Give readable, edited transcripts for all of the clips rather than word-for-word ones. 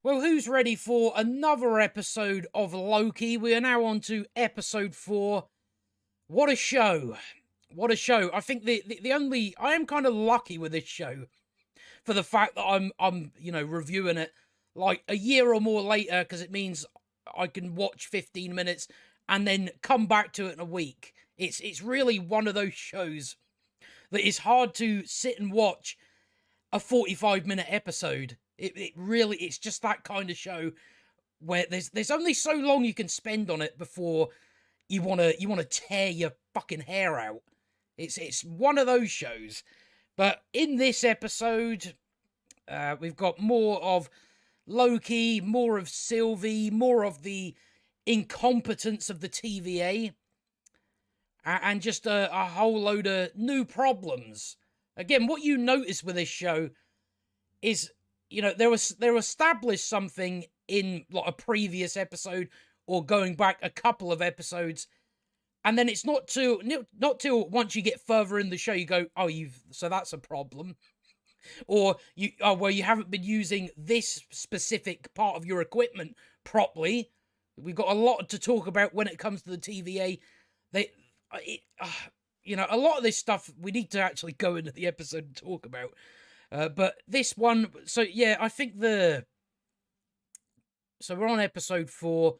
Well, who's ready for another episode of Loki? We are now on to episode 4. What a show. What a show. I think the only I am kind of lucky with this show for the fact that I'm reviewing it like a year or more later, because it means I can watch 15 minutes and then come back to it in a week. It's really one of those shows that is hard to sit and watch a 45-minute episode. It really, it's just that kind of show where there's only so long you can spend on it before you wanna tear your fucking hair out. It's one of those shows. But in this episode, we've got more of Loki, more of Sylvie, more of the incompetence of the TVA, and just a whole load of new problems. Again, what you notice with this show is, they established something in like a previous episode or going back a couple of episodes, and then it's not till once you get further in the show you go, oh, so that's a problem, or you haven't been using this specific part of your equipment properly. We've got a lot to talk about when it comes to the TVA. A lot of this stuff we need to actually go into the episode and talk about. But this one, so yeah, I think so we're on episode 4.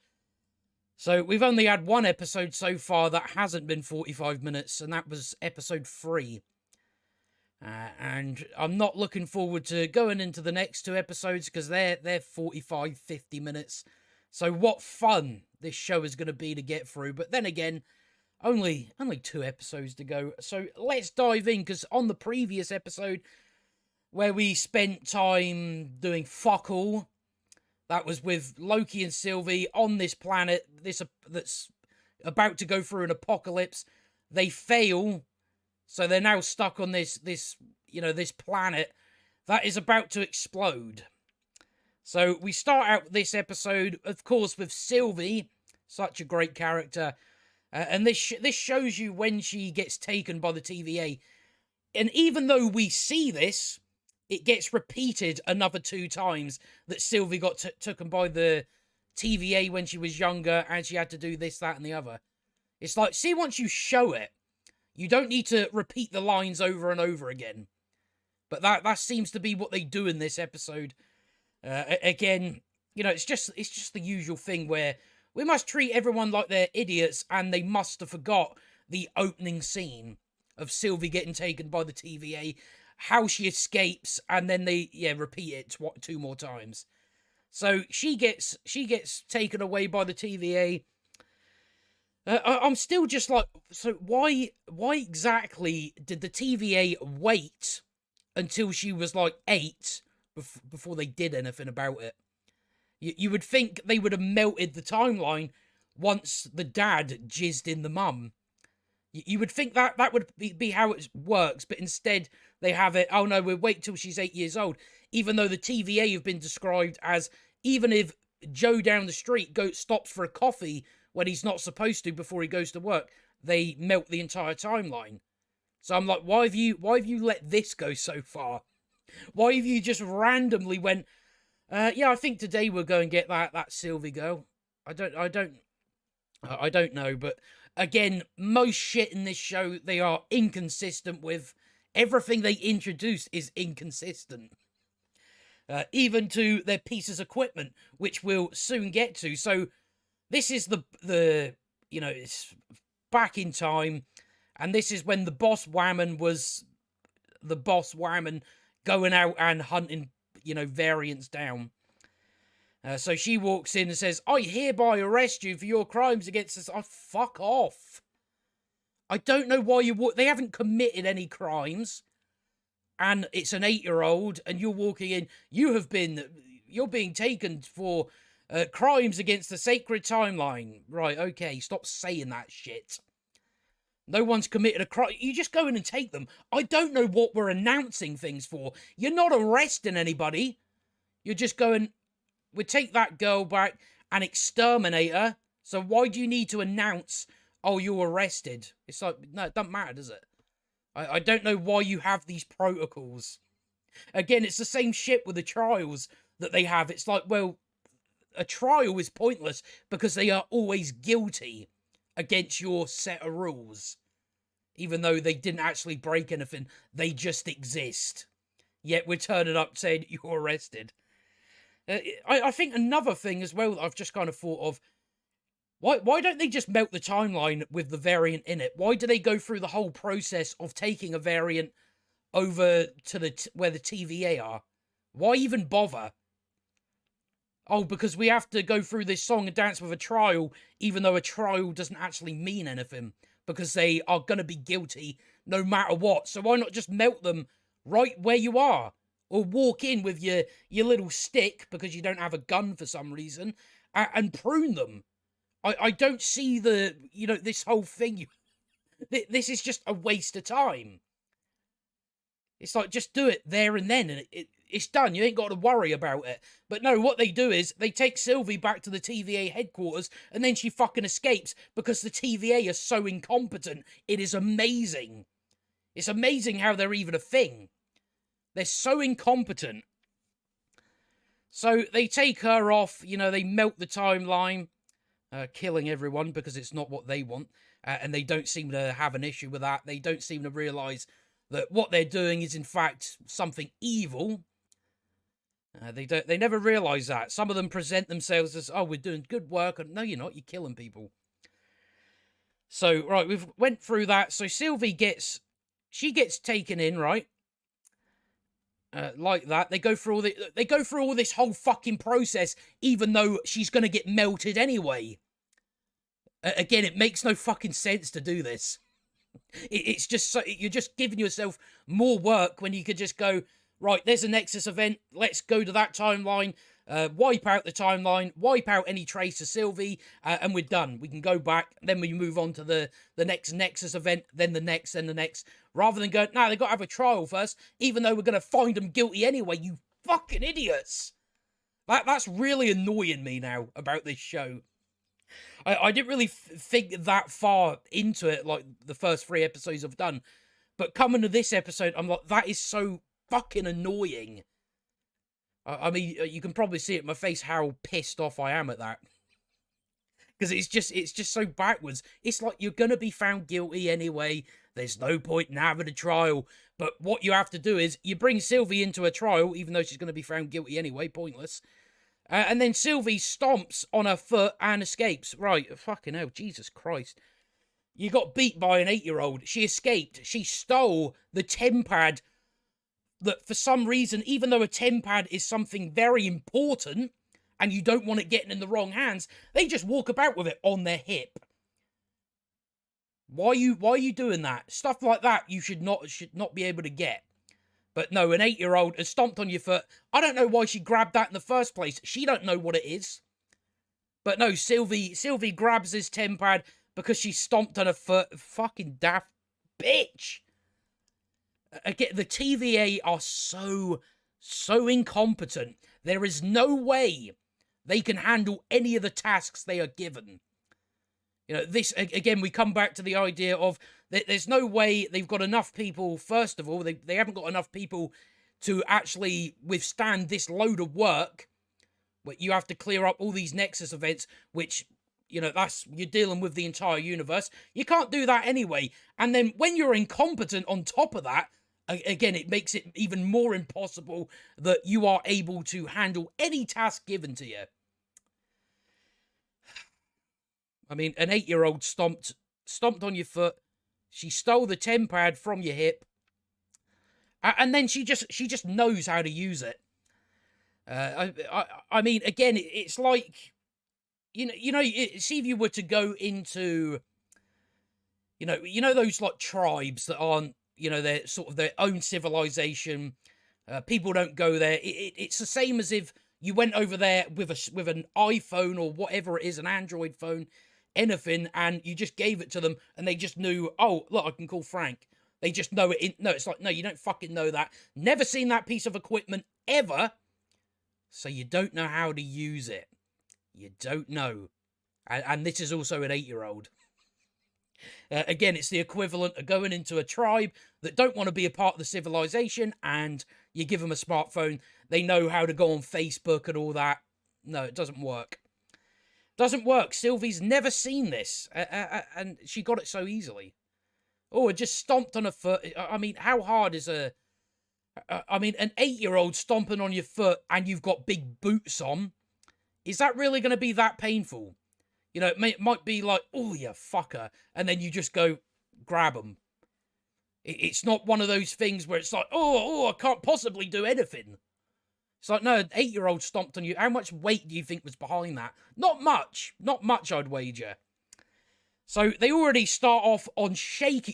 So we've only had one episode so far that hasn't been 45 minutes, and that was episode 3. And I'm not looking forward to going into the next 2 episodes because they're 45, 50 minutes. So what fun this show is going to be to get through. But then again, only 2 episodes to go. So let's dive in, because on the previous episode, where we spent time doing fuck all, that was with Loki and Sylvie on this planet that's about to go through an apocalypse. They fail, so they're now stuck on this planet that is about to explode. So we start out this episode, of course, with Sylvie, such a great character, and this shows you when she gets taken by the TVA. And even though we see this, it gets repeated another 2 times that Sylvie got taken by the TVA when she was younger, and she had to do this, that, and the other. It's like, see, once you show it, you don't need to repeat the lines over and over again. But that seems to be what they do in this episode. Again, it's just the usual thing where we must treat everyone like they're idiots, and they must have forgot the opening scene of Sylvie getting taken by the TVA, how she escapes, and then they repeat it 2 more times. So she gets taken away by the TVA. I'm still just like, so why exactly did the TVA wait until she was like 8 before they did anything about it? You would think they would have melted the timeline once the dad jizzed in the mum. You would think that would be how it works, but instead they have it, oh no, we'll wait till she's 8 years old. Even though the TVA have been described as, even if Joe down the street stops for a coffee when he's not supposed to before he goes to work, they melt the entire timeline. So I'm like, why have you let this go so far? Why have you just randomly went, I think today we're going to get that Sylvie girl. I don't know, but again, most shit in this show they are inconsistent with. Everything they introduce is inconsistent. Even to their pieces of equipment, which we'll soon get to. So this is it's back in time, and this is when the boss Whammon was the boss Whammon going out and hunting, variants down. So she walks in and says, I hereby arrest you for your crimes against us. Oh, fuck off. I don't know why they haven't committed any crimes, and it's an 8-year-old, and you're walking in, you're being taken for crimes against the sacred timeline. Right, okay, stop saying that shit. No one's committed a crime. You just go in and take them. I don't know what we're announcing things for. You're not arresting anybody. You're just going, we take that girl back and exterminate her. So why do you need to announce, oh, you're arrested? It's like, no, it doesn't matter, does it? I don't know why you have these protocols. Again, it's the same shit with the trials. that they have. It's like, well, a trial is pointless because they are always guilty against your set of rules. Even though they didn't actually break anything, they just exist. Yet we're turning up saying you're arrested. I think another thing as well that I've just kind of thought of, why don't they just melt the timeline with the variant in it? Why do they go through the whole process of taking a variant over to where the TVA are? Why even bother? Oh, because we have to go through this song and dance with a trial, even though a trial doesn't actually mean anything, because they are going to be guilty no matter what. So why not just melt them right where you are? Or walk in with your little stick, because you don't have a gun for some reason, and prune them. I don't see this whole thing. This is just a waste of time. It's like, just do it there and then, and it's done. You ain't got to worry about it. But no, what they do is they take Sylvie back to the TVA headquarters, and then she fucking escapes because the TVA are so incompetent. It is amazing. It's amazing how they're even a thing. They're so incompetent. So they take her off, they melt the timeline, killing everyone because it's not what they want. And they don't seem to have an issue with that. They don't seem to realise that what they're doing is in fact something evil. They never realise that. Some of them present themselves as, oh, we're doing good work. And no, you're not. You're killing people. So, right, we've went through that. So Sylvie gets taken in, right? Like that. They go through all this whole fucking process, even though she's going to get melted anyway. Again, it makes no fucking sense to do this. It's just so, you're just giving yourself more work when you could just go, right, there's a Nexus event, let's go to that timeline, wipe out the timeline, wipe out any trace of Sylvie, and we're done. We can go back, then we move on to the next Nexus event, then the next, rather than go, no, they've got to have a trial first, even though we're going to find them guilty anyway, you fucking idiots. That's really annoying me now about this show. I didn't really think that far into it, like the first 3 episodes I've done. But coming to this episode, I'm like, that is so fucking annoying. I mean, you can probably see it in my face how pissed off I am at that. Because it's just so backwards. It's like, you're going to be found guilty anyway. There's no point in having a trial. But what you have to do is, you bring Sylvie into a trial, even though she's going to be found guilty anyway, pointless. And then Sylvie stomps on her foot and escapes. Right, fucking hell, Jesus Christ. You got beat by an 8-year-old. She escaped. She stole the TemPad that, for some reason, even though a TemPad is something very important, and you don't want it getting in the wrong hands, they just walk about with it on their hip. Why are you doing that? Stuff like that you should not be able to get. But no, an 8-year-old has stomped on your foot. I don't know why she grabbed that in the first place. She don't know what it is. But no, Sylvie grabs his TemPad because she stomped on her foot. Fucking daft bitch. Again, the TVA are so incompetent. There is no way they can handle any of the tasks they are given. This, again, we come back to the idea of there's no way they've got enough people. First of all, they haven't got enough people to actually withstand this load of work. But you have to clear up all these Nexus events, which, you're dealing with the entire universe. You can't do that anyway. And then when you're incompetent on top of that, again, it makes it even more impossible that you are able to handle any task given to you. I mean, an 8-year-old stomped on your foot. She stole the TemPad from your hip. And then she just knows how to use it. I mean, again, it's like, see if you were to go into, those like tribes that aren't, they're sort of their own civilization. People don't go there. It's the same as if you went over there with an iPhone or whatever it is, an Android phone, anything, and you just gave it to them, and they just knew, oh, look, I can call Frank. They just know it. No, it's like, no, you don't fucking know that. Never seen that piece of equipment ever, so you don't know how to use it. You don't know. And this is also an 8-year-old. Again, it's the equivalent of going into a tribe that don't want to be a part of the civilization, and You give them a smartphone, they know how to go on Facebook and all that. No, it doesn't work. Doesn't work. Sylvie's never seen this, and she got it so easily. Oh, it just stomped on her foot. I mean, how hard is I mean, an 8-year-old stomping on your foot and you've got big boots on? Is that really going to be that painful? You know, it might be like, oh, you fucker, and then you just go grab them. It's not one of those things where it's like, oh, I can't possibly do anything. It's like, no, an 8-year-old stomped on you. How much weight do you think was behind that? Not much. Not much, I'd wager. So they already start off on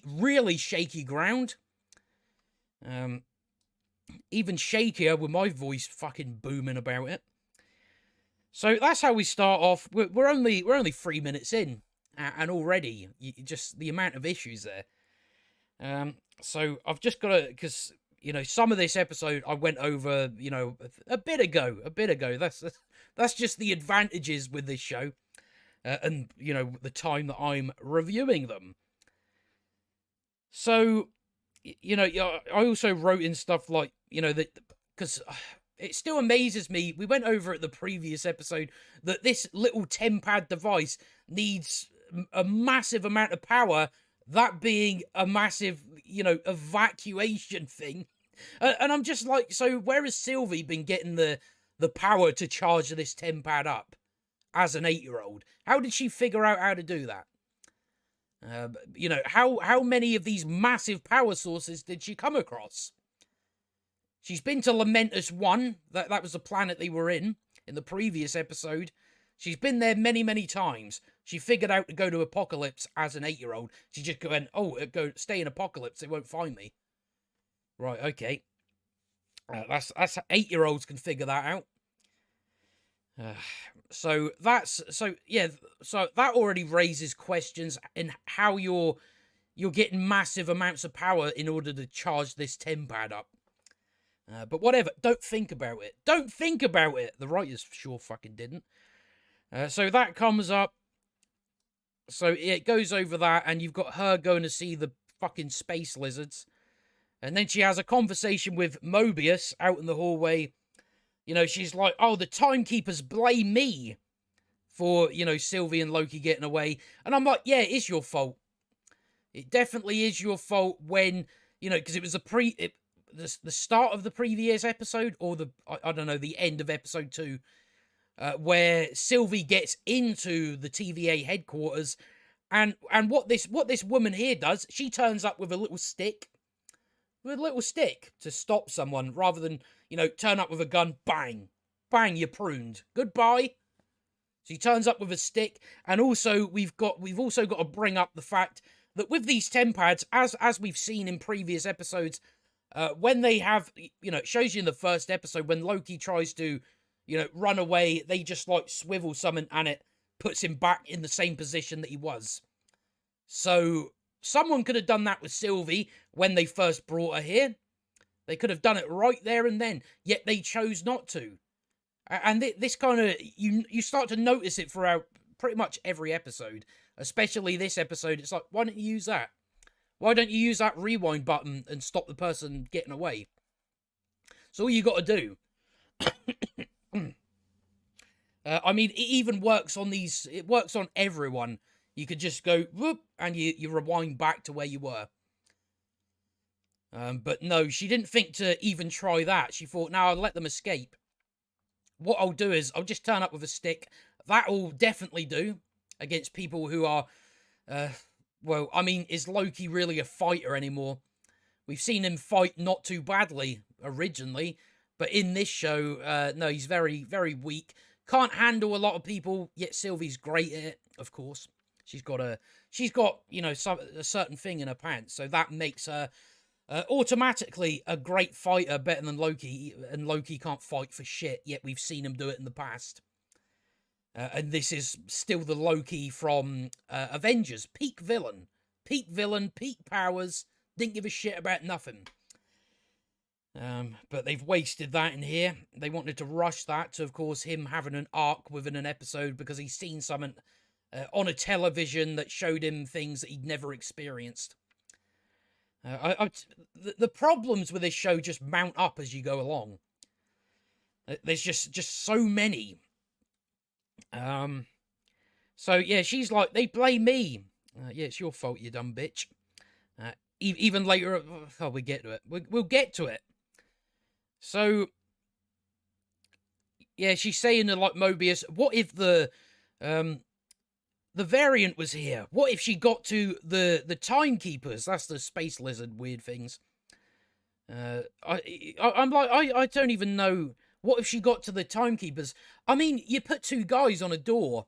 really shaky ground. Even shakier with my voice fucking booming about it. So that's how we start off. We're only 3 minutes in, and already just the amount of issues there. So I've just got to, because some of this episode I went over a bit ago. That's just the advantages with this show, and the time that I'm reviewing them. So I also wrote in stuff like that, because it still amazes me. We went over at the previous episode that this little 10-pad device needs a massive amount of power, that being a massive, evacuation thing. And I'm just like, so where has Sylvie been getting the power to charge this 10-pad up as an 8-year-old? How did she figure out how to do that? How many of these massive power sources did she come across? She's been to Lamentus 1. That was the planet they were in the previous episode. She's been there many, many times. She figured out to go to Apocalypse as an 8-year-old. She just went, stay in Apocalypse. They won't find me. Right, okay. That's 8-year-olds can figure that out. So that already raises questions in how you're getting massive amounts of power in order to charge this 10-pad up. But whatever, don't think about it. Don't think about it. The writers sure fucking didn't. So that comes up. So it goes over that, and you've got her going to see the fucking space lizards. And then she has a conversation with Mobius out in the hallway. She's like, oh, the timekeepers blame me for, Sylvie and Loki getting away. And I'm like, yeah, it is your fault. It definitely is your fault when, because it was the start of the previous episode, or I don't know, the end of episode 2, where Sylvie gets into the TVA headquarters, and what this woman here does, she turns up with a little stick to stop someone, rather than turn up with a gun, bang, you're pruned, goodbye. So he turns up with a stick, and also we've also got to bring up the fact that with these 10-pads, as we've seen in previous episodes, when they have, it shows you in the first episode, when Loki tries to, run away, they just like swivel something and it puts him back in the same position that he was. So someone could have done that with Sylvie when they first brought her here. They could have done it right there and then, yet they chose not to. And this kind of, you start to notice it throughout pretty much every episode, especially this episode. It's like, why don't you use that? Why don't you use that rewind button and stop the person getting away? So all you got to do. I mean, it even works on these. It works on everyone. You could just go whoop, and you rewind back to where you were. But no, she didn't think to even try that. She thought, now I'll let them escape. What I'll do is I'll just turn up with a stick. That'll definitely do against people who are, well, I mean, is Loki really a fighter anymore? We've seen him fight not too badly originally, but in this show, no, he's very, very weak. Can't handle a lot of people, yet Sylvie's great at it, of course. She's got a certain thing in her pants, so that makes her automatically a great fighter, better than Loki, and Loki can't fight for shit, yet we've seen him do it in the past. And this is still the Loki from Avengers. Peak villain, peak powers, didn't give a shit about nothing. But they've wasted that in here. They wanted to rush that to, of course, him having an arc within an episode because he's seen something on a television that showed him things that he'd never experienced. The problems with this show just mount up as you go along. There's just so many. So yeah, she's like, they blame me. Yeah, it's your fault, you dumb bitch. Even later, oh, we get to it. We'll get to it. So yeah, she's saying to like Mobius, what if the variant was here? What if she got to the timekeepers? That's the space lizard weird things. I'm like, I don't even know. What if she got to the timekeepers? I mean, you put two guys on a door.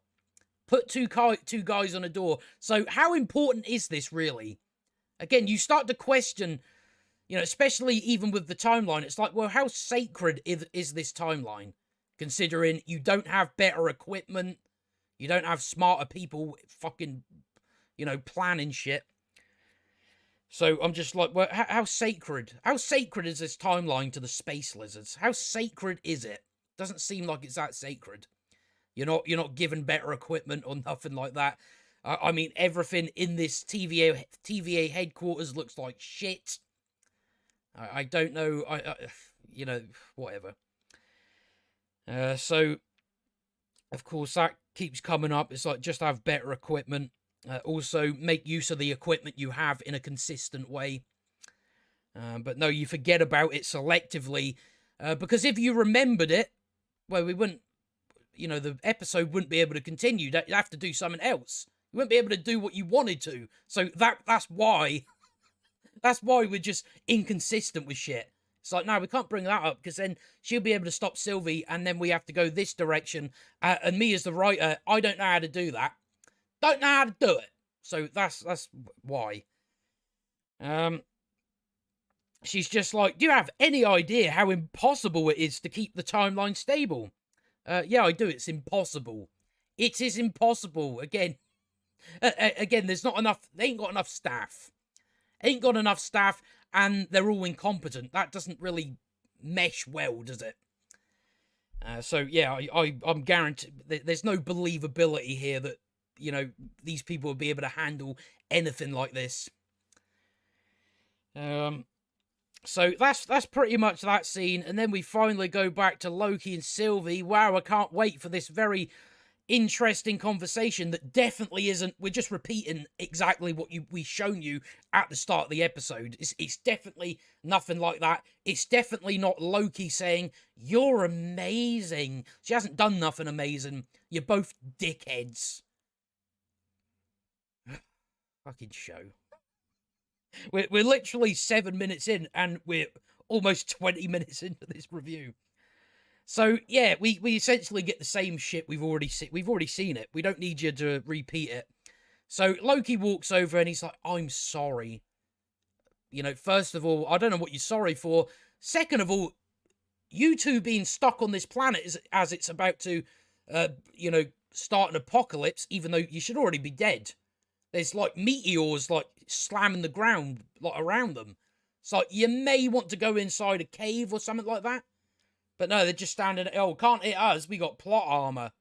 Put two guys on a door. So how important is this really? Again, you start to question, especially even with the timeline. It's like, well, how sacred is this timeline? Considering you don't have better equipment, you don't have smarter people fucking, planning shit. So I'm just like, well, how sacred? How sacred is this timeline to the space lizards? How sacred is it? Doesn't seem like it's that sacred. You're not given better equipment or nothing like that. I mean, everything in this TVA headquarters looks like shit. I don't know. Whatever. So, of course, that keeps coming up. It's like, just have better equipment. Also, make use of the equipment you have in a consistent way. But no, you forget about it selectively. Because if you remembered it, well, we wouldn't, the episode wouldn't be able to continue. You'd have to do something else. You wouldn't be able to do what you wanted to. So that's why we're just inconsistent with shit. It's like, no, we can't bring that up because then she'll be able to stop Sylvie and then we have to go this direction. And me as the writer, I don't know how to do that. Don't know how to do it. So that's why. She's just like, do you have any idea how impossible it is to keep the timeline stable? Yeah, I do. It's impossible. It is impossible. Again, there's not enough. They ain't got enough staff. Ain't got enough staff, and they're all incompetent. That doesn't really mesh well, does it? So yeah, I'm guaranteed there's no believability here that these people will be able to handle anything like this. So that's pretty much that scene, and then we finally go back to Loki and Sylvie. Wow, I can't wait for this very interesting conversation that definitely isn't. We're just repeating exactly what we shown you at the start of the episode. It's definitely nothing like that. It's definitely not Loki saying, "You're amazing." She hasn't done nothing amazing. You're both dickheads. Fucking show. We're literally 7 minutes in, and we're almost 20 minutes into this review. So yeah, we essentially get the same shit we've already seen it. We don't need you to repeat it. So Loki walks over and he's like, "I'm sorry. First of all, I don't know what you're sorry for. Second of all, you two being stuck on this planet as it's about to, start an apocalypse, even though you should already be dead. There's like meteors like slamming the ground like around them. So you may want to go inside a cave or something like that. But no, they're just standing. Oh, can't hit us. We got plot armor."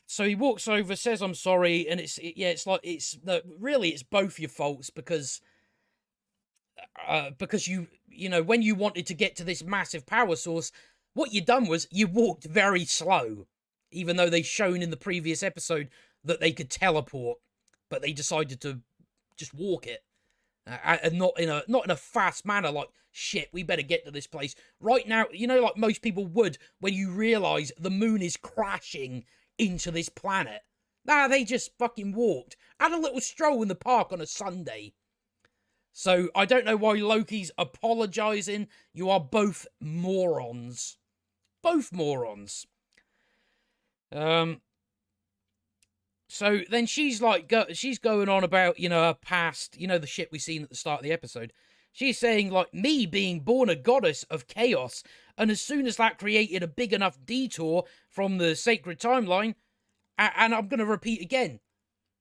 So he walks over, says, "I'm sorry," and it's both your faults because when you wanted to get to this massive power source, what you done was you walked very slow, even though they shown in the previous episode that they could teleport, but they decided to just walk it, and not in a fast manner. Like, shit, we better get to this place right now. Like most people would when you realize the moon is crashing into this planet. Nah, they just fucking walked. Had a little stroll in the park on a Sunday. So I don't know why Loki's apologizing. You are both morons. Both morons. So then she's like, she's going on about, her past, the shit we seen at the start of the episode. She's saying, like, me being born a goddess of chaos, and as soon as that created a big enough detour from the sacred timeline, and I'm going to repeat again,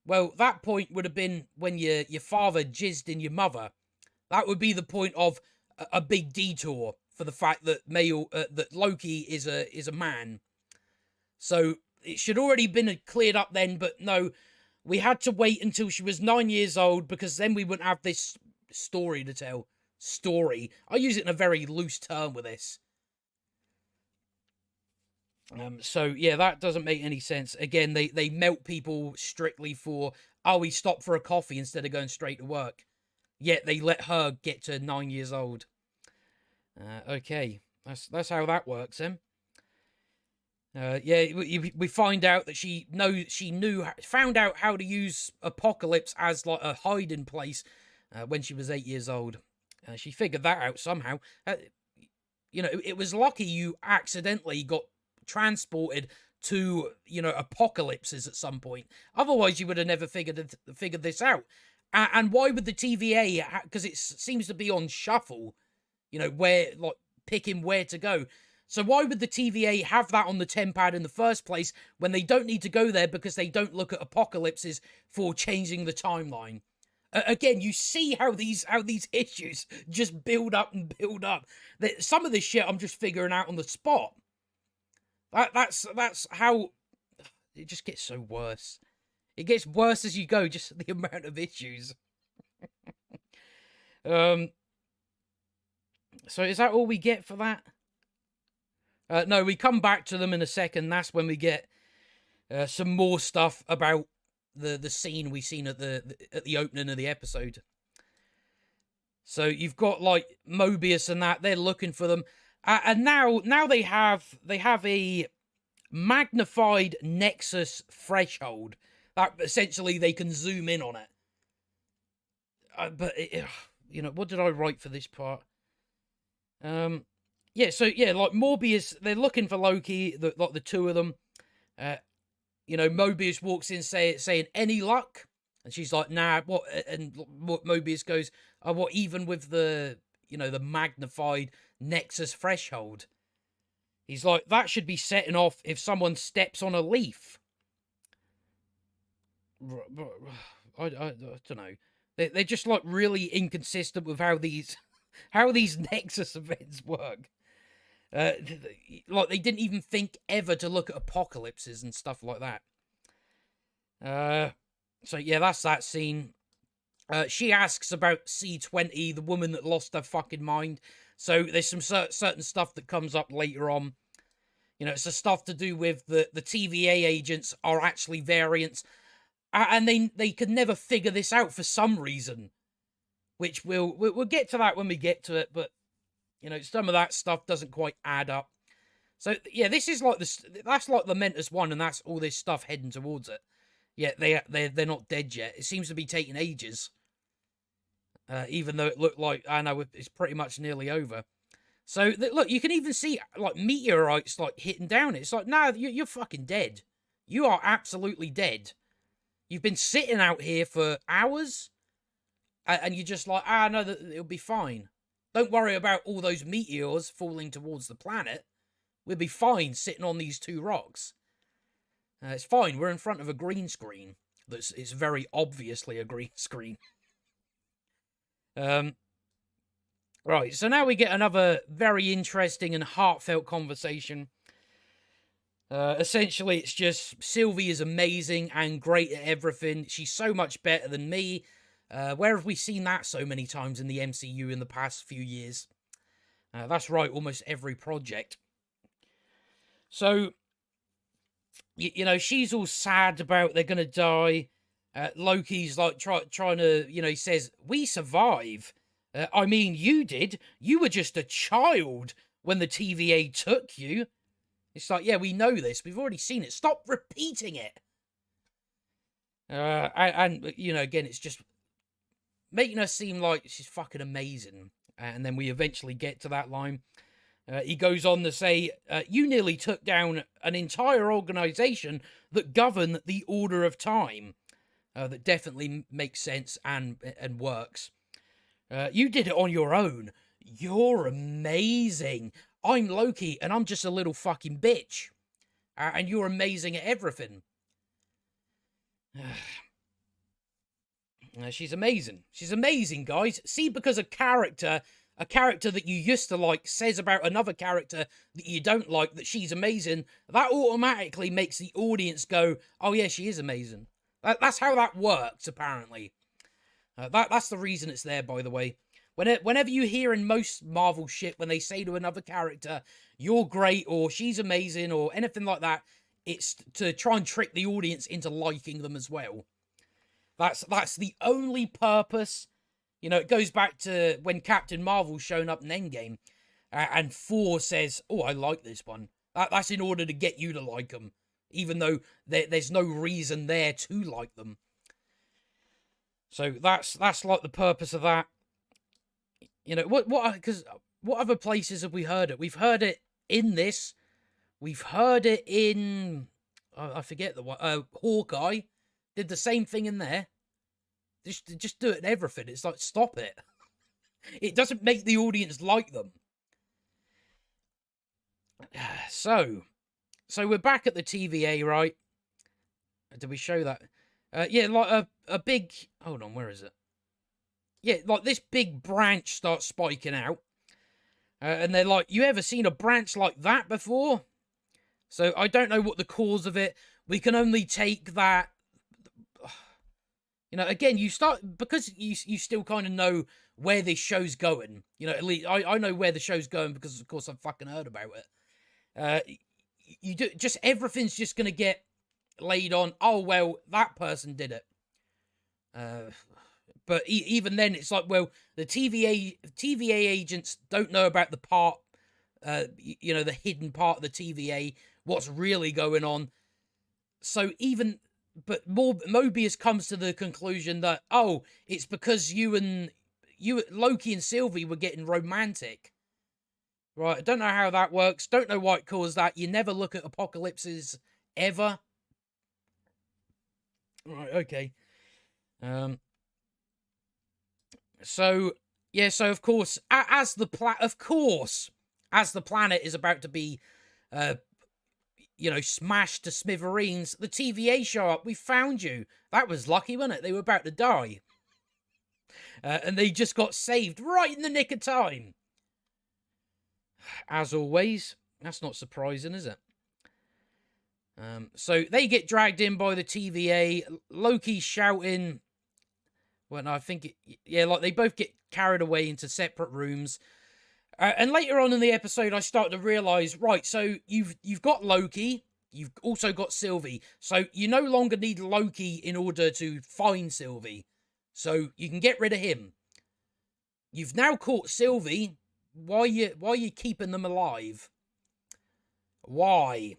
well, that point would have been when your father jizzed in your mother. That would be the point of a big detour for the fact that that Loki is a man. So it should already been cleared up then, but no, We had to wait until she was 9 years old because then we wouldn't have this story to tell. Story. I use it in a very loose term with this. So yeah, that doesn't make any sense. Again, they melt people strictly for, oh, we stopped for a coffee instead of going straight to work. Yet they let her get to 9 years old. Okay, that's how that works, then. Yeah, we find out that found out how to use Apocalypse as like a hiding place when she was 8 years old. She figured that out somehow. It was lucky you accidentally got transported to, Apocalypses at some point. Otherwise, you would have never figured this out. And why would the TVA? Because it seems to be on shuffle. Where, like, picking where to go. So why would the TVA have that on the tempad in the first place when they don't need to go there because they don't look at apocalypses for changing the timeline? Again, you see how these issues just build up and build up. Some of this shit I'm just figuring out on the spot. That's how it just gets so worse. It gets worse as you go, just the amount of issues. So is that all we get for that? No, we come back to them in a second. That's when we get some more stuff about the scene we seen at the opening of the episode. So you've got like Mobius and that, they're looking for them, and now they have a magnified Nexus threshold that essentially they can zoom in on it. What did I write for this part? Yeah, so yeah, like Morbius, they're looking for Loki, the two of them. Mobius walks in saying, any luck? And she's like, nah, what? And Mobius goes, oh, what, even with the magnified Nexus threshold? He's like, that should be setting off if someone steps on a leaf. I don't know. They're just like really inconsistent with how these Nexus events work. Like they didn't even think ever to look at apocalypses and stuff like that. So yeah, that's that scene. She asks about C20, the woman that lost her fucking mind. So there's some certain stuff that comes up later on. It's the stuff to do with the TVA agents are actually variants, and they could never figure this out for some reason, which we'll get to that when we get to it, but some of that stuff doesn't quite add up. So yeah, this is like that's like the Mentus one, and that's all this stuff heading towards it. Yeah, they're not dead yet. It seems to be taking ages, even though it looked like I know it's pretty much nearly over. So look, you can even see like meteorites like hitting down. It's like, no, you're fucking dead. You are absolutely dead. You've been sitting out here for hours, and you're just like, no, it'll be fine. Don't worry about all those meteors falling towards the planet. We'll be fine sitting on these two rocks. It's fine. We're in front of a green screen. It's very obviously a green screen. Right, so now we get another very interesting and heartfelt conversation. Essentially, it's just Sylvie is amazing and great at everything. She's so much better than me. Where have we seen that so many times in the MCU in the past few years? That's right, almost every project. So, she's all sad about they're going to die. Loki's like trying to, he says, we survive. I mean, you did. You were just a child when the TVA took you. It's like, yeah, we know this. We've already seen it. Stop repeating it. And again, it's just making her seem like she's fucking amazing. And then we eventually get to that line. He goes on to say, you nearly took down an entire organization that govern the order of time. That definitely makes sense and works. You did it on your own. You're amazing. I'm Loki, and I'm just a little fucking bitch. And you're amazing at everything. She's amazing. She's amazing, guys. See, because a character that you used to like says about another character that you don't like that she's amazing, that automatically makes the audience go, oh yeah, she is amazing. That's how that works, apparently. That's the reason it's there, by the way. Whenever you hear in most Marvel shit, when they say to another character, you're great, or she's amazing, or anything like that, it's to try and trick the audience into liking them as well. That's the only purpose. You know, it goes back to when Captain Marvel's shown up in Endgame, and Thor says, "Oh, I like this one." That's in order to get you to like them, even though there's no reason there to like them. So that's like the purpose of that. You know, what other places have we heard it? We've heard it in this. We've heard it in I forget the one. Hawkeye did the same thing in there. Just do it in everything. It's like, stop it. It doesn't make the audience like them. So we're back at the TVA, right? Did we show that? Yeah, like a big... Hold on, where is it? Yeah, like this big branch starts spiking out. And they're like, you ever seen a branch like that before? So I don't know what the cause of it. We can only take that... You know, again, you start... Because you still kind of know where this show's going. You know, at least I know where the show's going because, of course, I've fucking heard about it. You do... Just everything's just going to get laid on, oh, well, that person did it. But even then, it's like, well, the TVA agents don't know about the part, you know, the hidden part of the TVA, what's really going on. So but Mobius comes to the conclusion that, oh, it's because Loki and Sylvie were getting romantic. Right, I don't know how that works. Don't know why it caused that. You never look at apocalypses, ever. Right, okay. So, yeah, so of course, as the planet is about to be, you know, smashed to smithereens, the TVA show up. We found you. That was lucky, wasn't it? They were about to die. And they just got saved right in the nick of time. As always, that's not surprising, is it? So they get dragged in by the TVA. Loki's shouting. Well, no, I think like they both get carried away into separate rooms. And later on in the episode, I start to realize, right, so you've got Loki, you've also got Sylvie. So you no longer need Loki in order to find Sylvie. So you can get rid of him. You've now caught Sylvie. Why are you keeping them alive? Why?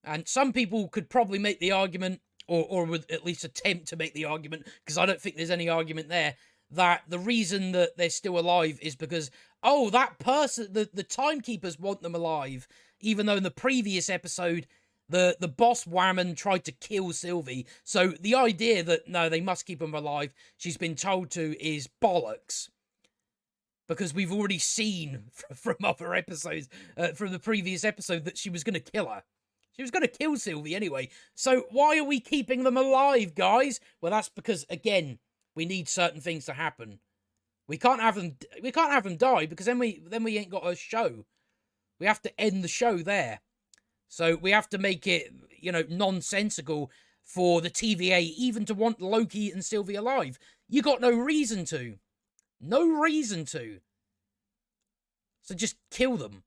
And some people could probably make the argument, or would at least attempt to make the argument, because I don't think there's any argument there, that the reason that they're still alive is because, oh, that person, the timekeepers want them alive, even though in the previous episode, the boss Whammon tried to kill Sylvie. So the idea that, no, they must keep them alive, she's been told to, is bollocks. Because we've already seen from other episodes, from the previous episode, that she was going to kill her. She was going to kill Sylvie anyway. So why are we keeping them alive, guys? Well, that's because, again, we need certain things to happen. We can't have them die, because then we ain't got a show. We have to end the show there. So we have to make it, you know, nonsensical for the TVA even to want Loki and Sylvie alive. You got no reason to. No reason to. So just kill them.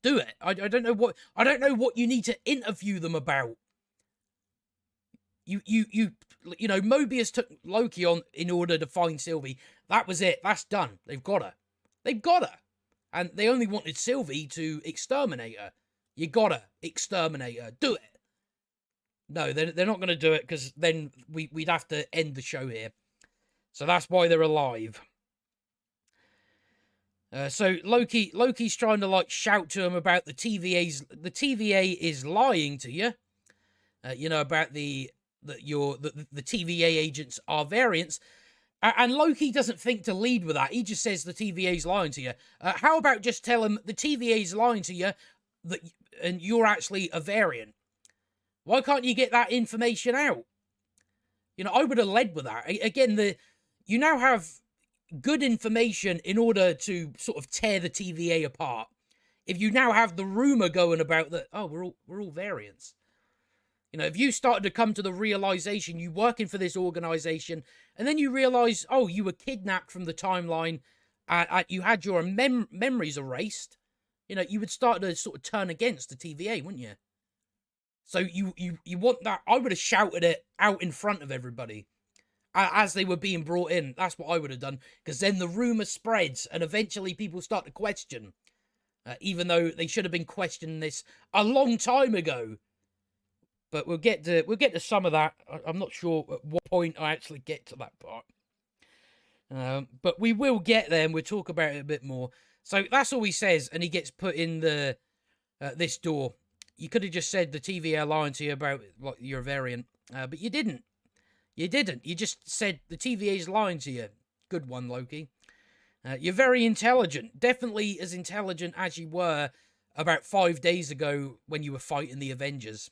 Do it. I don't know what you need to interview them about. You know, Mobius took Loki on in order to find Sylvie. That was it. That's done. They've got her. They've got her. And they only wanted Sylvie to exterminate her. You gotta exterminate her. Do it. No, they're not going to do it, because then we'd have to end the show here. So that's why they're alive. So Loki's trying to, like, shout to him about the TVA is lying to you. You know, about the TVA agents are variants. And Loki doesn't think to lead with that. He just says the TVA's lying to you. How about just tell him the TVA's lying to you, and you're actually a variant? Why can't you get that information out? You know, I would have led with that. Again, you now have good information in order to sort of tear the TVA apart. If you now have the rumor going about that, oh, we're all variants. You know, if you started to come to the realization you working for this organization, and then you realize, oh, you were kidnapped from the timeline, you had your memories erased, you know, you would start to sort of turn against the TVA, wouldn't you? So you want that? I would have shouted it out in front of everybody as they were being brought in. That's what I would have done, because then the rumor spreads, and eventually people start to question, even though they should have been questioning this a long time ago. But we'll get to some of that. I'm not sure at what point I actually get to that part. But we will get there, and we'll talk about it a bit more. So that's all he says, and he gets put in the this door. You could have just said the TVA lying to you about what you're a variant, but you didn't. You didn't. You just said the TVA's lying to you. Good one, Loki. You're very intelligent. Definitely as intelligent as you were about 5 days ago when you were fighting the Avengers.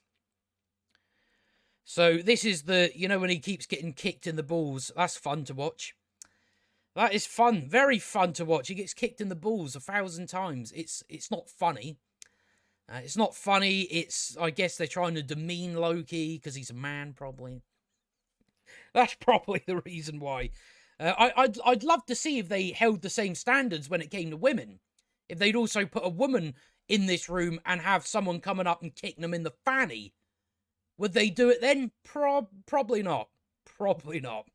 So this is the, you know, when he keeps getting kicked in the balls. That's fun to watch. That is fun. Very fun to watch. He gets kicked in the balls 1,000 times. It's not funny. It's not funny. It's, I guess they're trying to demean Loki because he's a man, probably. That's probably the reason why. I'd love to see if they held the same standards when it came to women. If they'd also put a woman in this room and have someone coming up and kicking them in the fanny. Would they do it then? Probably not. Probably not.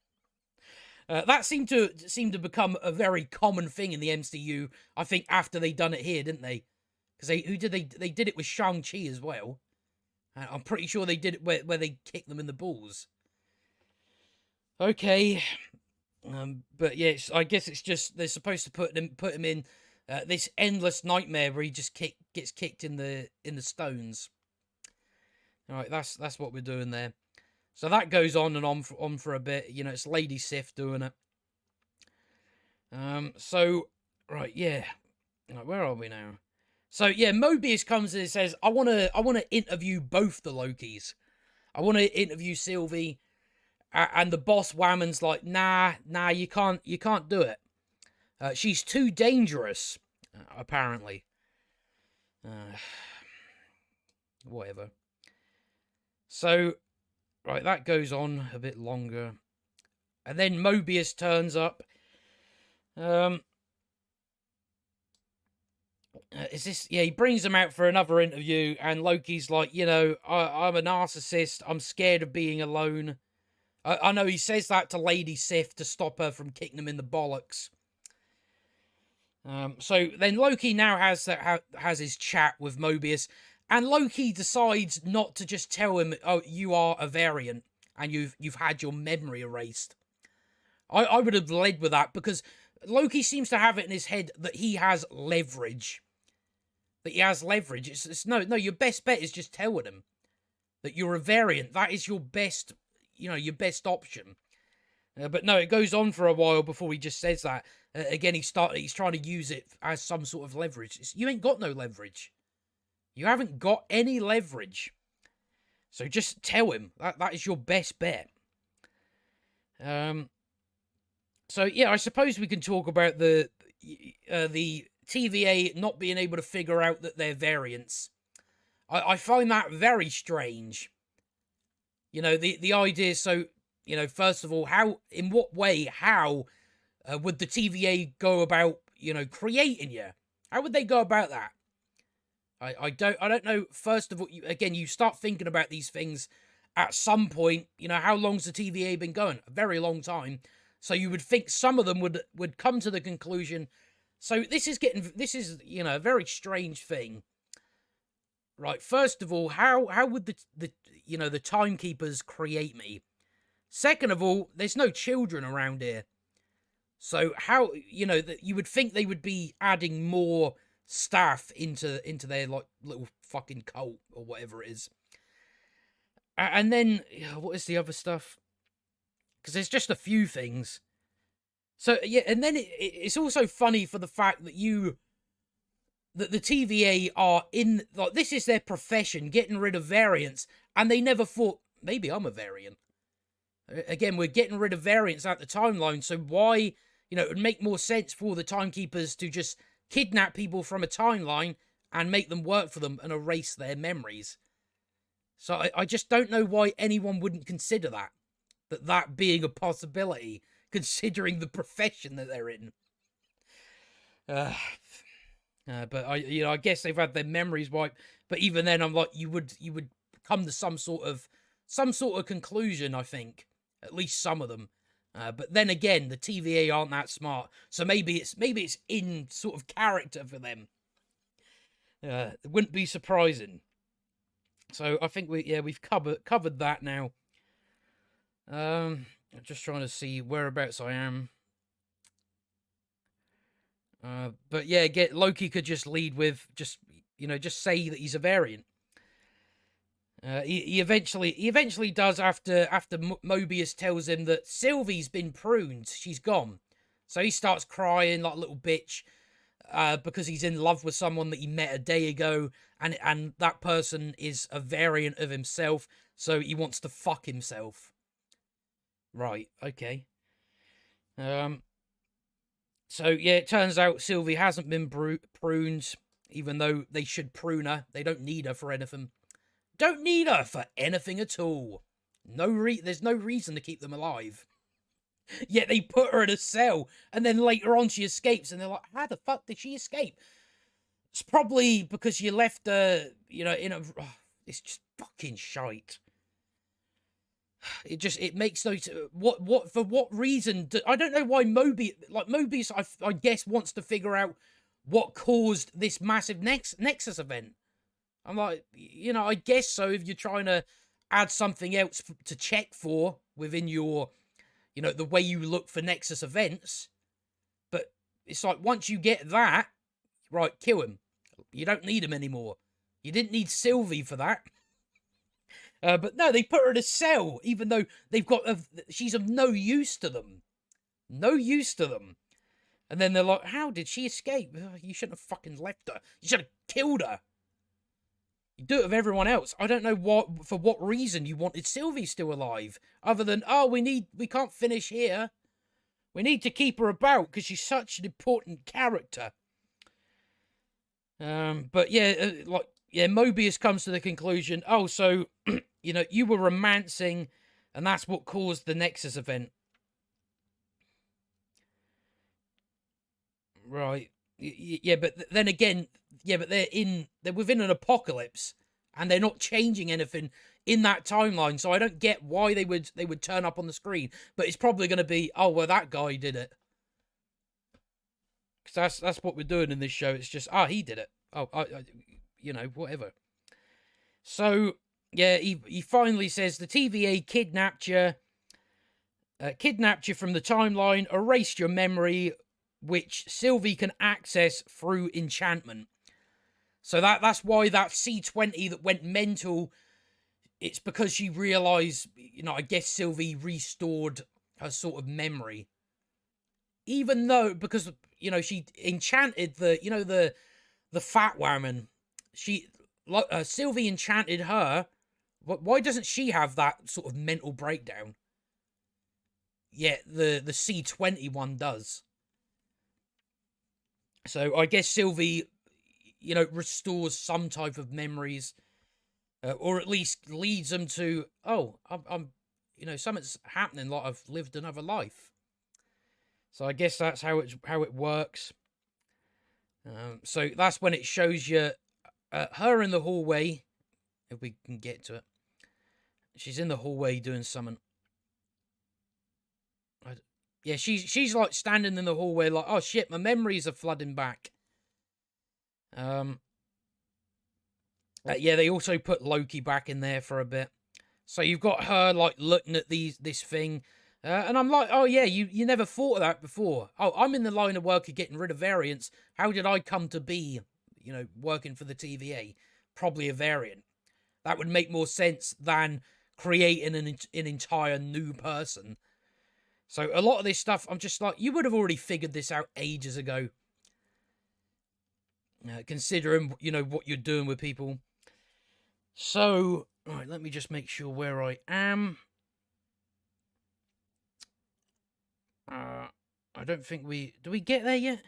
That seemed to become a very common thing in the MCU. I think after they done it here, didn't they? Because they did it with Shang-Chi as well. I'm pretty sure they did it where they kicked them in the balls. Okay, but yes, I guess it's just they're supposed to put him in this endless nightmare where he just gets kicked in the stones. All right, that's what we're doing there. So that goes on and on for a bit. You know, it's Lady Sif doing it. So right, yeah. Right, where are we now? So yeah, Mobius comes in and says, I wanna interview both the Lokis. I want to interview Sylvie. And the boss Whammon's like, nah, you can't do it. She's too dangerous, apparently. Whatever. So, right, that goes on a bit longer. And then Mobius turns up. Is this... Yeah, he brings him out for another interview, and Loki's like, you know, I'm a narcissist. I'm scared of being alone. I know he says that to Lady Sif to stop her from kicking him in the bollocks. So then Loki now has his chat with Mobius, and Loki decides not to just tell him, "Oh, you are a variant, and you've had your memory erased." I would have led with that, because Loki seems to have it in his head that he has leverage. That he has leverage. It's no. Your best bet is just telling him that you're a variant. That is your best. You know, your best option. But no, it goes on for a while before he just says that. Again, he's trying to use it as some sort of leverage. You ain't got no leverage. You haven't got any leverage. So just tell him that is your best bet. So yeah, I suppose we can talk about the TVA not being able to figure out that they're variants. I find that very strange. You know, the idea, so, you know, first of all, in what way would the TVA go about, you know, creating you? How would they go about that? I don't know. First of all, you start thinking about these things at some point. You know, how long's the TVA been going? A very long time. So you would think some of them would come to the conclusion. So this is, you know, a very strange thing. Right, first of all, how would the timekeepers create me? Second of all, there's no children around here. So how, you know, that you would think they would be adding more staff into their, like, little fucking cult or whatever it is. And then, what is the other stuff? Because there's just a few things. So, yeah, and then it's also funny for the fact that that the TVA are in, like, this is their profession, getting rid of variants, and they never thought, maybe I'm a variant. Again, we're getting rid of variants out the timeline, so why, you know, it would make more sense for the timekeepers to just kidnap people from a timeline and make them work for them and erase their memories. So I just don't know why anyone wouldn't consider that being a possibility, considering the profession that they're in. Uh, but I guess they've had their memories wiped. But even then, I'm like, you would come to some sort of conclusion. I think at least some of them. But then again, the TVA aren't that smart, so maybe it's in sort of character for them. It wouldn't be surprising. So I think we've covered that now. I'm just trying to see whereabouts I am. But yeah, Loki could just lead with just say that he's a variant. He eventually does after Mobius tells him that Sylvie's been pruned, she's gone. So he starts crying like a little bitch because he's in love with someone that he met a day ago, and that person is a variant of himself, so he wants to fuck himself. Right, okay. So yeah, it turns out Sylvie hasn't been pruned, even though they should prune her. They don't need her for anything. Don't need her for anything at all. There's no reason to keep them alive. Yet they put her in a cell, and then later on she escapes, and they're like, how the fuck did she escape? It's probably because you left her, in a... It's just fucking shite. It makes no... For what reason? I don't know why Mobius, I guess, wants to figure out what caused this massive Nexus event. I'm like, I guess so if you're trying to add something else to check for within your, the way you look for Nexus events. But it's like, once you get that, right, kill him. You don't need him anymore. You didn't need Sylvie for that. But no, they put her in a cell, even though she's of no use to them. No use to them. And then they're like, how did she escape? You shouldn't have fucking left her. You should have killed her. You do it with everyone else. I don't know for what reason you wanted Sylvie still alive. Other than, we can't finish here. We need to keep her about because she's such an important character. But yeah, Mobius comes to the conclusion, so, you were romancing, and that's what caused the Nexus event. Right. Yeah, but then again, but they're within an apocalypse, and they're not changing anything in that timeline, so I don't get why they would turn up on the screen. But it's probably going to be, that guy did it. Because that's what we're doing in this show. It's just, he did it. Whatever. So, yeah, he finally says the TVA kidnapped you from the timeline, erased your memory, which Sylvie can access through enchantment. So that's why that C20 that went mental, it's because she realised, I guess Sylvie restored her sort of memory. Even though, because, she enchanted the fat woman. Sylvie enchanted her. Why doesn't she have that sort of mental breakdown? Yet the C20 one does. So I guess Sylvie, restores some type of memories, or at least leads them to, I'm something's happening. Like I've lived another life. So I guess that's how it works. So that's when it shows you her in the hallway, if we can get to it. She's in the hallway doing something. Yeah, she's like standing in the hallway like, oh shit, my memories are flooding back. Yeah, they also put Loki back in there for a bit. So you've got her like looking at this thing. And I'm like, oh yeah, you never thought of that before. Oh, I'm in the line of work of getting rid of variants. How did I come to be, working for the TVA? Probably a variant. That would make more sense than creating an entire new person. So a lot of this stuff, I'm just like, you would have already figured this out ages ago. Considering, what you're doing with people. So, right, let me just make sure where I am. I don't think do we get there yet?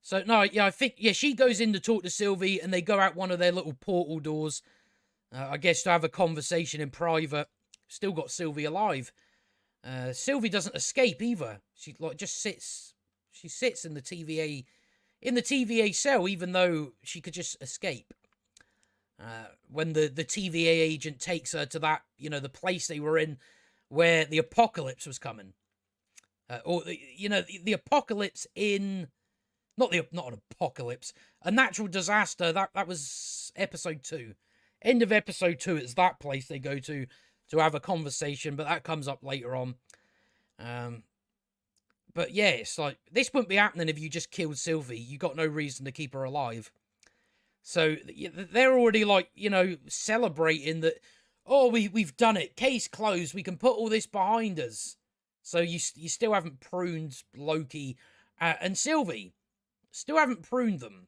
So, no, yeah, I think, she goes in to talk to Sylvie, and they go out one of their little portal doors. I guess to have a conversation in private. Still got Sylvie alive. Sylvie doesn't escape either. She just sits. She sits in the TVA cell, even though she could just escape. When the TVA agent takes her to that, the place they were in, where the apocalypse was coming, or the apocalypse in not an apocalypse, a natural disaster. That was episode 2. End of episode 2. It's that place they go to have a conversation, but that comes up later on. But yeah, it's like, this wouldn't be happening if you just killed Sylvie. You got no reason to keep her alive. So they're already celebrating that. Oh, we've done it. Case closed. We can put all this behind us. So you still haven't pruned Loki and Sylvie. Still haven't pruned them.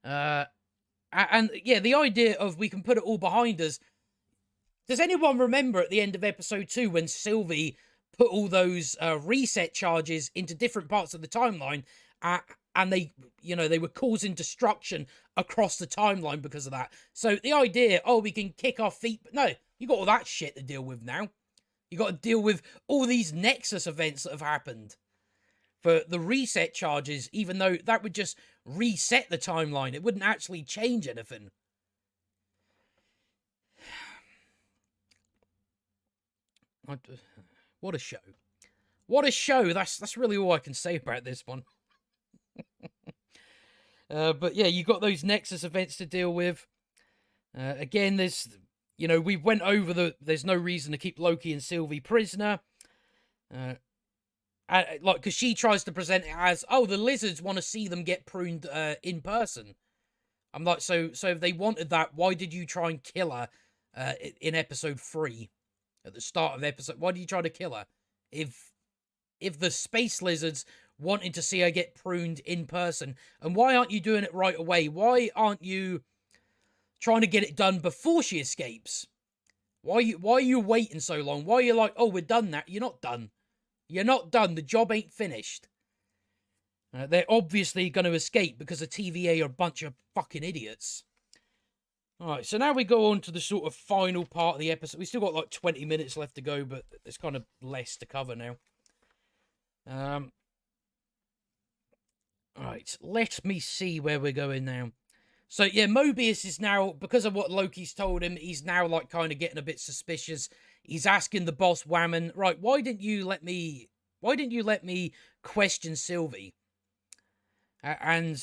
And yeah, the idea of we can put it all behind us. Does anyone remember at the end of episode 2 when Sylvie put all those reset charges into different parts of the timeline, and they were causing destruction across the timeline because of that? So the idea, we can kick our feet, but no, you got all that shit to deal with now. You got to deal with all these Nexus events that have happened. For the reset charges, even though that would just reset the timeline, it wouldn't actually change anything. What a show. What a show. That's really all I can say about this one. But yeah, you got those Nexus events to deal with. Again, there's, we went over there's no reason to keep Loki and Sylvie prisoner. Because she tries to present it as, the lizards want to see them get pruned in person. I'm like, so if they wanted that, why did you try and kill her in episode 3? At the start of episode, why did you try to kill her? If the space lizards wanted to see her get pruned in person, and why aren't you doing it right away? Why aren't you trying to get it done before she escapes? Why are you waiting so long? Why are you like, we're done now? You're not done. You're not done. The job ain't finished. They're obviously going to escape because the TVA are a bunch of fucking idiots. Alright, so now we go on to the sort of final part of the episode. We still got like 20 minutes left to go, but there's kind of less to cover now. Alright, let me see where we're going now. So yeah, Mobius is now, because of what Loki's told him, he's now like kind of getting a bit suspicious. He's asking the boss Whammon, right, why didn't you let me question Sylvie? And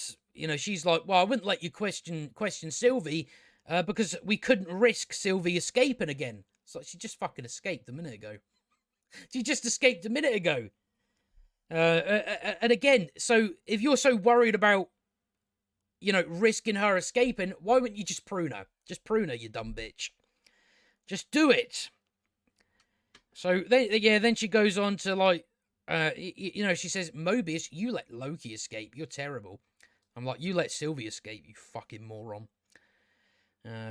she's like, well, I wouldn't let you question Sylvie because we couldn't risk Sylvie escaping again. So she just fucking escaped a minute ago. She just escaped a minute ago. And again, so if you're so worried about, risking her escaping, why wouldn't you just prune her? Just prune her, you dumb bitch. Just do it. So then she goes on to like, she says, Mobius, you let Loki escape. You're terrible. I'm like, you let Sylvie escape, you fucking moron.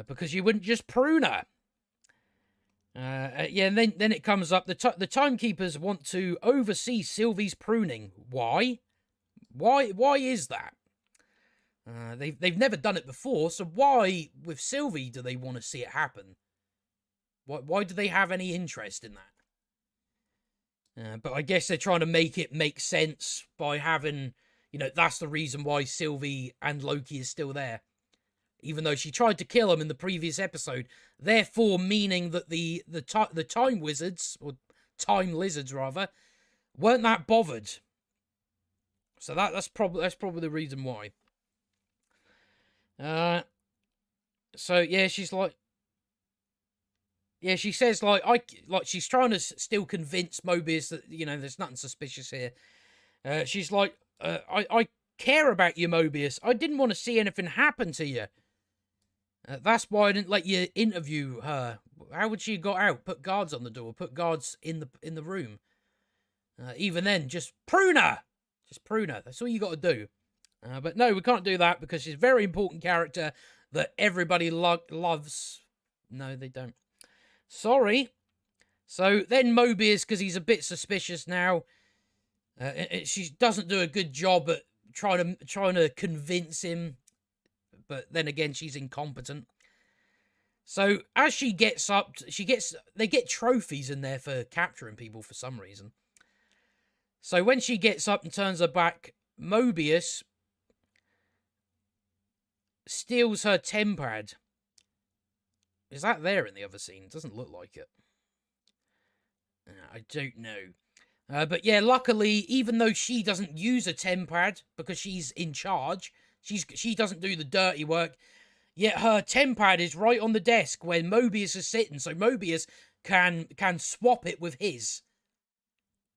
Because you wouldn't just prune her. And then it comes up. The timekeepers want to oversee Sylvie's pruning. Why? Why is that? They've never done it before, so why with Sylvie do they want to see it happen? Why do they have any interest in that? But I guess they're trying to make it make sense by having, that's the reason why Sylvie and Loki is still there. Even though she tried to kill him in the previous episode. Therefore meaning that the time wizards, or time lizards rather, weren't that bothered. So that's probably the reason why. So yeah, she's like, yeah, she says she's trying to still convince Mobius that there's nothing suspicious here. She's like, I care about you, Mobius. I didn't want to see anything happen to you. That's why I didn't let you interview her. How would she have got out? Put guards on the door. Put guards in the room. Even then, just prune her. Just prune her. That's all you got to do. But no, we can't do that because she's a very important character that everybody loves. No, they don't. Sorry. So then Mobius, because he's a bit suspicious now, she doesn't do a good job at trying to convince him. But then again, she's incompetent. So as she gets up, they get trophies in there for capturing people for some reason. So when she gets up and turns her back, Mobius steals her tempad. Is that there in the other scene? It doesn't look like it. I don't know. But yeah, luckily, even though she doesn't use a tempad because she's in charge, she doesn't do the dirty work, yet her tempad is right on the desk where Mobius is sitting, so Mobius can swap it with his.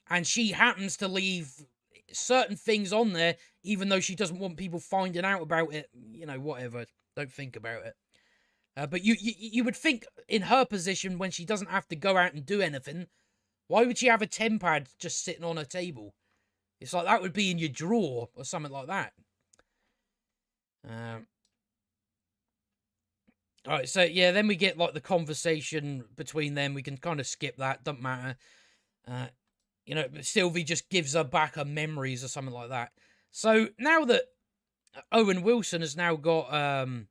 And she happens to leave certain things on there, even though she doesn't want people finding out about it. You know, whatever. Don't think about it. But you would think in her position, when she doesn't have to go out and do anything, why would she have a tempad just sitting on her table? It's like that would be in your drawer or something like that. Alright, so yeah, then we get like the conversation between them. We can kind of skip that, doesn't matter. You know, Sylvie just gives her back her memories or something like that. So now that Owen Wilson has now got her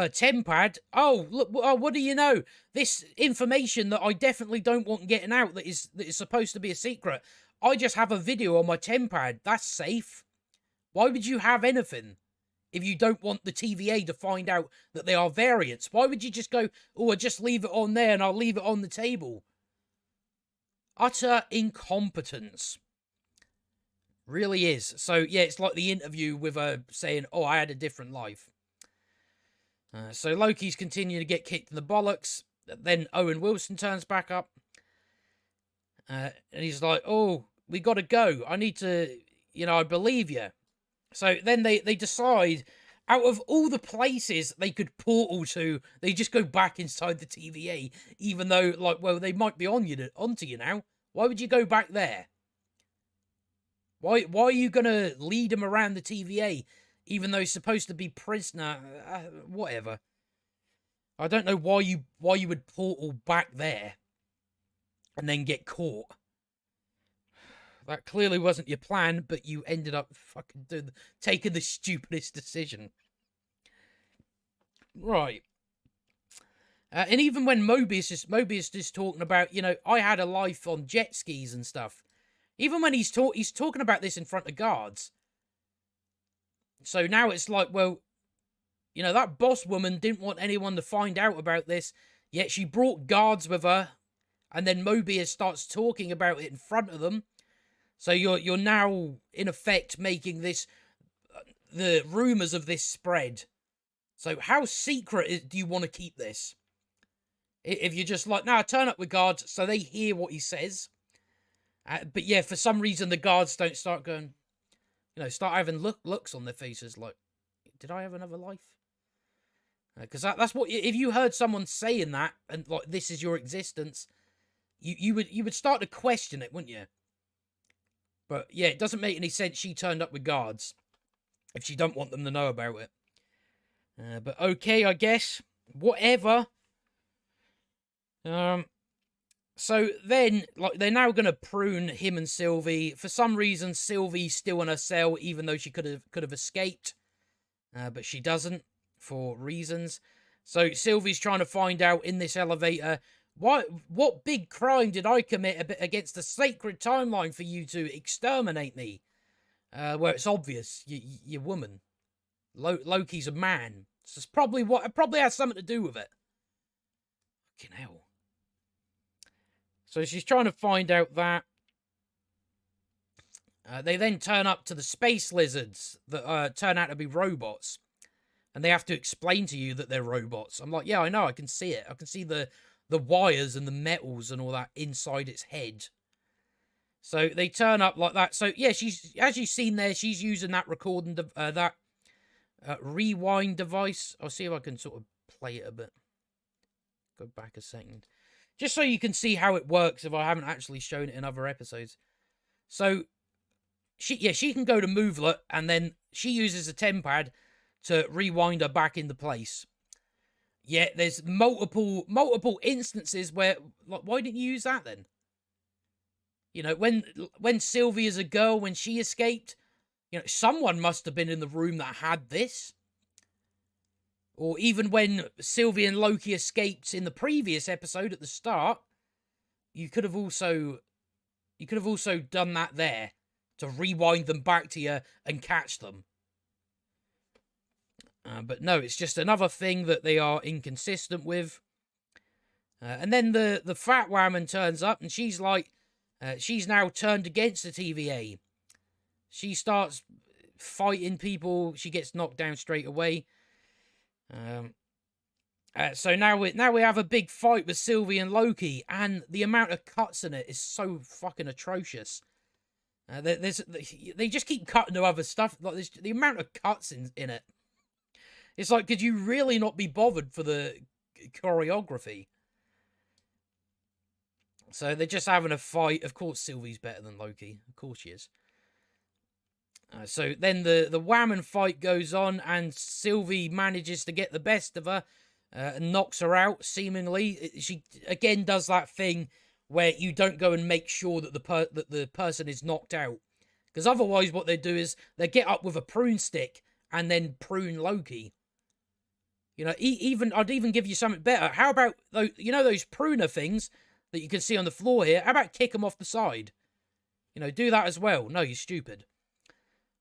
tempad, oh look, what do you know? This information that I definitely don't want getting out, that is supposed to be a secret. I just have a video on my tempad. That's safe. Why would you have anything if you don't want the TVA to find out that they are variants? Why would you just go, oh, I'll just leave it on there and I'll leave it on the table? Utter incompetence. Really is. So, yeah, it's like the interview with her saying, oh, I had a different life. So Loki's continuing to get kicked in the bollocks. Then Owen Wilson turns back up. And he's like, oh, we got to go. I need to, I believe you. So then they decide, out of all the places they could portal to, they just go back inside the TVA, even though, like, well, they might be onto you now. Why would you go back there? Why are you going to lead him around the TVA, even though he's supposed to be prisoner? Whatever. I don't know why you would portal back there and then get caught. That clearly wasn't your plan, but you ended up fucking taking the stupidest decision. Right. And even when Mobius is talking about, I had a life on jet skis and stuff. Even when he's talking about this in front of guards. So now it's like, well, that boss woman didn't want anyone to find out about this, yet she brought guards with her, and then Mobius starts talking about it in front of them. So you're now, in effect, making this, the rumours of this spread. So how secret do you want to keep this? If you're just like, turn up with guards so they hear what he says. But yeah, for some reason the guards don't start going, start having looks on their faces like, did I have another life? Because that's what, if you heard someone saying that, and like, this is your existence, you would start to question it, wouldn't you? But yeah, it doesn't make any sense she turned up with guards if she don't want them to know about it. But okay, I guess. Whatever. So then, like, they're now going to prune him and Sylvie. For some reason, Sylvie's still in her cell, even though she could have escaped. But she doesn't, for reasons. So Sylvie's trying to find out in this elevator, what big crime did I commit against the sacred timeline for you to exterminate me? Where it's obvious, you're woman. Loki's a man. So it's probably has something to do with it. Fucking hell. So she's trying to find out that. They then turn up to the space lizards that turn out to be robots. And they have to explain to you that they're robots. I'm like, yeah, I know, I can see it. I can see the wires and the metals and all that inside its head. So they turn up like that. So yeah, as you've seen there, she's using that recording, that rewind device. I'll see if I can sort of play it a bit. Go back a second. Just so you can see how it works if I haven't actually shown it in other episodes. So, she can go to movelet, and then she uses a tempad to rewind her back into place. Yeah, there's multiple instances where, like, why didn't you use that then? When Sylvie is a girl, when she escaped, someone must have been in the room that had this. Or even when Sylvie and Loki escaped in the previous episode at the start, you could have also done that there to rewind them back to you and catch them. But no, it's just another thing that they are inconsistent with. And then the fat woman turns up, and she's like, she's now turned against the TVA. She starts fighting people. She gets knocked down straight away. So now we have a big fight with Sylvie and Loki, and the amount of cuts in it is so fucking atrocious. They just keep cutting to other stuff. Like the amount of cuts in it. It's like, could you really not be bothered for the choreography? So they're just having a fight. Of course, Sylvie's better than Loki. Of course she is. So then the whammon fight goes on, and Sylvie manages to get the best of her and knocks her out, seemingly. She, again, does that thing where you don't go and make sure that the person is knocked out. Because otherwise what they do is they get up with a prune stick and then prune Loki. You know, I'd even give you something better. How about, you know, those pruner things that you can see on the floor here? How about kick them off the side? You know, do that as well. No, you're stupid.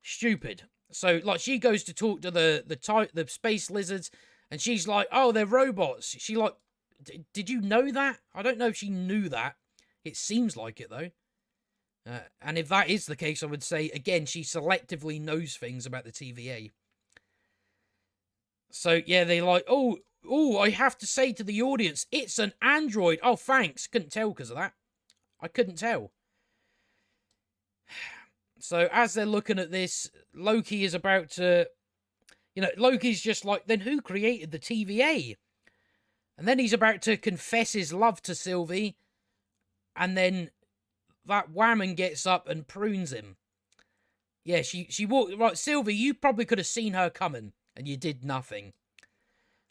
Stupid. So, like, she goes to talk to the space lizards, and she's like, oh, they're robots. She like, did you know that? I don't know if she knew that. It seems like it, though. And if that is the case, I would say, again, she selectively knows things about the TVA. So, yeah, they like, oh, I have to say to the audience, it's an android. Oh, thanks. Couldn't tell because of that. I couldn't tell. So, as they're looking at this, Loki is about to... You know, Loki's just like, then who created the TVA? And then he's about to confess his love to Sylvie. And then that whammon gets up and prunes him. Yeah, she walked... Right, Sylvie, you probably could have seen her coming. And you did nothing.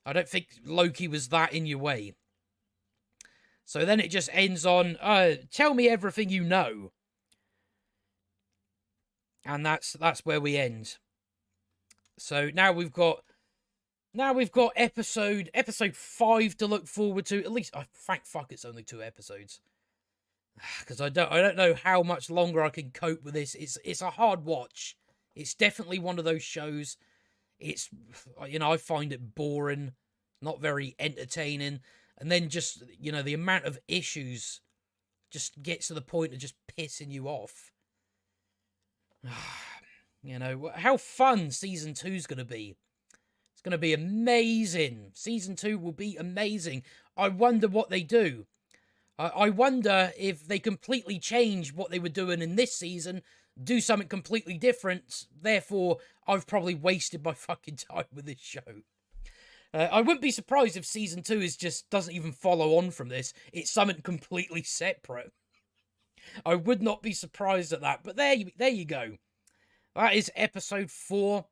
I don't think Loki was that in your way. So then it just ends on, tell me everything you know. And that's where we end. So now we've got episode 5 to look forward to. At least, thank fuck it's only 2 episodes. Because I don't know how much longer I can cope with this. It's a hard watch. It's definitely one of those shows. It's, you know, I find it boring, not very entertaining. And then just, you know, the amount of issues just gets to the point of just pissing you off. You know, how fun Season 2 is going to be. It's going to be amazing. Season 2 will be amazing. I wonder what they do. I wonder if they completely change what they were doing in this season, do something completely different. Therefore, I've probably wasted my fucking time with this show. I wouldn't be surprised if Season 2 doesn't even follow on from this. It's something completely separate. I would not be surprised at that. But there you go. That is episode 4.